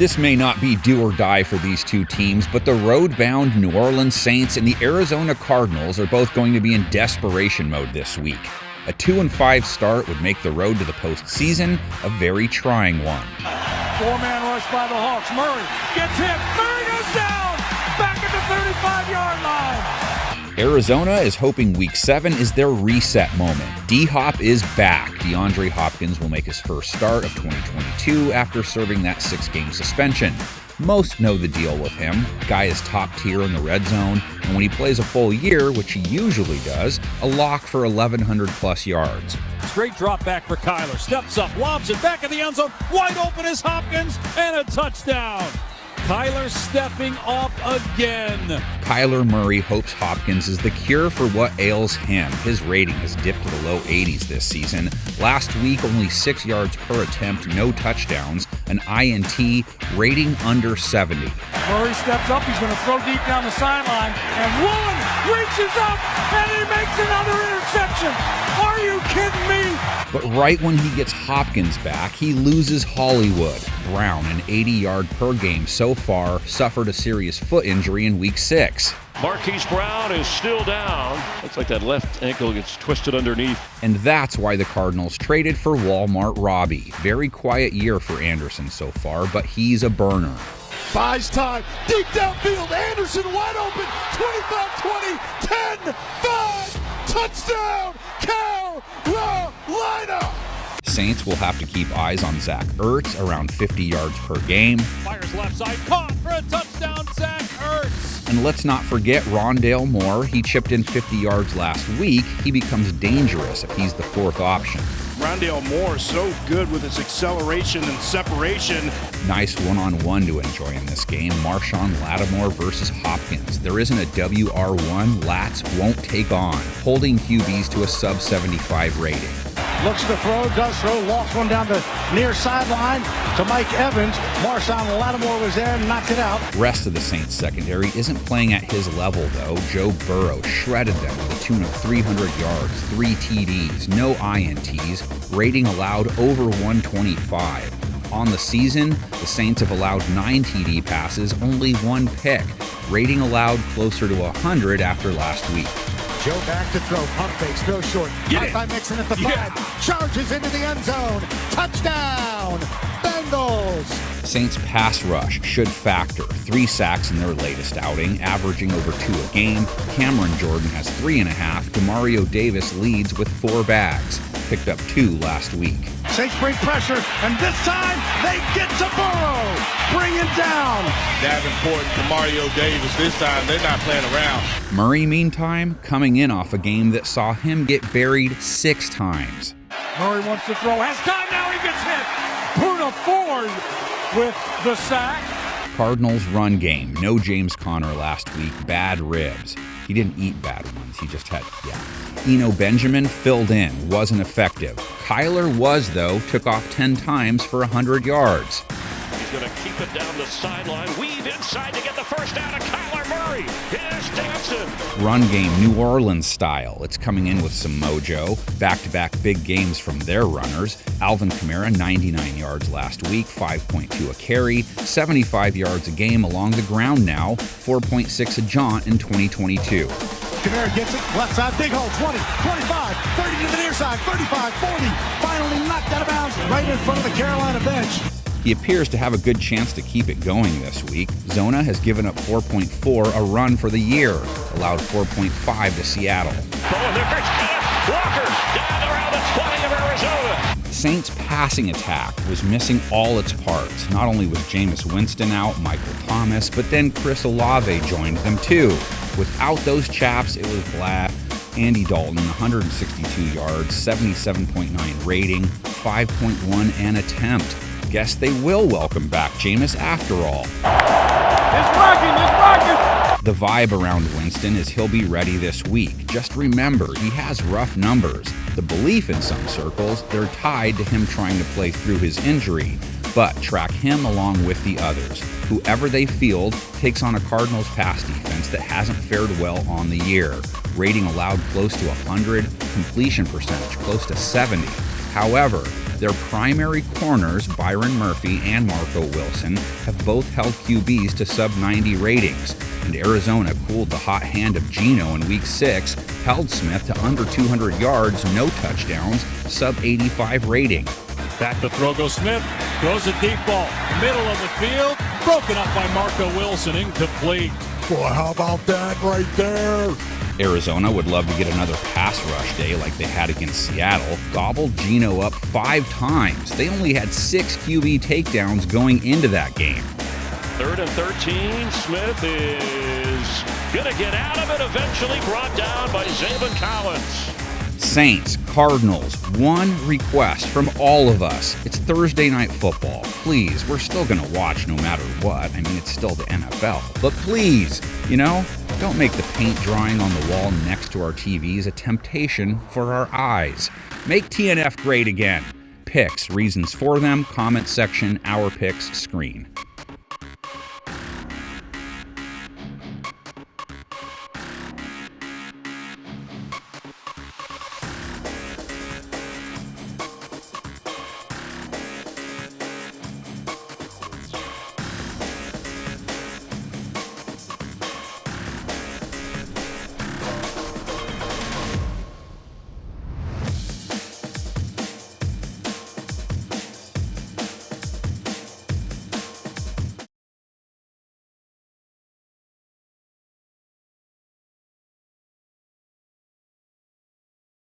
This may not be do or die for these two teams, but the road-bound New Orleans Saints and the Arizona Cardinals are both going to be in desperation mode this week. A 2-5 start would make the road to the postseason a very trying one. Four-man rush by the Hawks. Murray gets hit. Murray goes down! Back at the 35-yard line! Arizona is hoping Week 7 is their reset moment. D-Hop is back. DeAndre Hopkins will make his first start of 2022 after serving that 6-game suspension. Most know the deal with him. Guy is top tier in the red zone, and when he plays a full year, which he usually does, a lock for 1,100 plus yards. Straight drop back for Kyler. Steps up, lobs it back in the end zone. Wide open is Hopkins, and a touchdown. Kyler stepping up again. Kyler Murray hopes Hopkins is the cure for what ails him. His rating has dipped to the low 80s this season. Last week, only 6 yards per attempt, no touchdowns, an INT, rating under 70. Murray steps up, he's going to throw deep down the sideline, and one reaches up, and he makes another interception. Are you kidding me? But right when he gets Hopkins back, he loses Hollywood. Brown, an 80-yard per game so far, suffered a serious foot injury in Week 6. Marquise Brown is still down. Looks like that left ankle gets twisted underneath. And that's why the Cardinals traded for Walmart Robbie. Very quiet year for Anderson so far, but he's a burner. Buys time, deep downfield, Anderson wide open, 25-20, 10-5, touchdown, Carolina! Saints will have to keep eyes on Zach Ertz, around 50 yards per game. Fires left side, caught for a touchdown, Zach Ertz! And let's not forget Rondale Moore. He chipped in 50 yards last week. He becomes dangerous if he's the fourth option. Rondale Moore so good with his acceleration and separation. Nice one-on-one to enjoy in this game. Marshawn Lattimore versus Hopkins. There isn't a WR1 Lats won't take on, holding QBs to a sub-75 rating. Looks to throw, does throw, walks one down the near sideline to Mike Evans. Marshawn Lattimore was there and knocked it out. Rest of the Saints secondary isn't playing at his level, though. Joe Burrow shredded them to the tune of 300 yards, 3 TDs, no INTs, rating allowed over 125. On the season, the Saints have allowed 9 TD passes, only 1 pick, rating allowed closer to 100 after last week. Joe back to throw, pump fakes, throw short. By Mixon at the 5, charges into the end zone. Touchdown, Bengals! Saints pass rush should factor. 3 sacks in their latest outing, averaging over 2 a game. Cameron Jordan has 3.5. Demario Davis leads with 4 bags. Picked up 2 last week. Saints bring pressure, and this time they get to Burrow. Bring him down. Davenport and Demario Davis, this time they're not playing around. Murray, meantime, coming in off a game that saw him get buried 6 times. Murray wants to throw, has time, now he gets hit. Puna Ford with the sack. Cardinals run game. No James Conner last week. Bad ribs. He didn't eat bad ones. He just had, Eno Benjamin filled in. Wasn't effective. Kyler was, though. Took off 10 times for 100 yards. He's going to keep it down the sideline. Weave inside to get the first down of Kyler Murray. Here's Dancing. Run game, New Orleans style. It's coming in with some mojo. Back-to-back big games from their runners. Alvin Kamara, 99 yards last week, 5.2 a carry, 75 yards a game along the ground now, 4.6 a jaunt in 2022. Kamara gets it, left side, big hole, 20, 25, 30 to the near side, 35, 40, finally knocked out of bounds right in front of the Carolina bench. He appears to have a good chance to keep it going this week. Zona has given up 4.4 a run for the year, allowed 4.5 to Seattle. Walker down around the 20 of Arizona. Saints' passing attack was missing all its parts. Not only was Jameis Winston out, Michael Thomas, but then Chris Olave joined them too. Without those chaps, it was blah. Andy Dalton, 162 yards, 77.9 rating, 5.1 an attempt. Guess they will welcome back Jameis after all. It's rocking! The vibe around Winston is he'll be ready this week. Just remember, he has rough numbers. The belief in some circles, they're tied to him trying to play through his injury. But track him along with the others. Whoever they field takes on a Cardinals pass defense that hasn't fared well on the year. Rating allowed close to 100, completion percentage close to 70. However, Their primary corners, Byron Murphy and Marco Wilson, have both held QBs to sub-90 ratings, and Arizona cooled the hot hand of Geno in Week 6, held Smith to under 200 yards, no touchdowns, sub-85 rating. Back to throw goes Smith, throws a deep ball, middle of the field, broken up by Marco Wilson, incomplete. Boy, how about that right there? Arizona would love to get another pass rush day like they had against Seattle. Gobbled Geno up 5 times. They only had 6 QB takedowns going into that game. 3rd and 13. Smith is going to get out of it, eventually brought down by Zaven Collins. Saints, Cardinals, one request from all of us. It's Thursday Night Football. Please, we're still going to watch no matter what. I mean, it's still the NFL. But please, don't make the paint drawing on the wall next to our TVs a temptation for our eyes. Make TNF great again. Picks, reasons for them, comment section, our picks screen.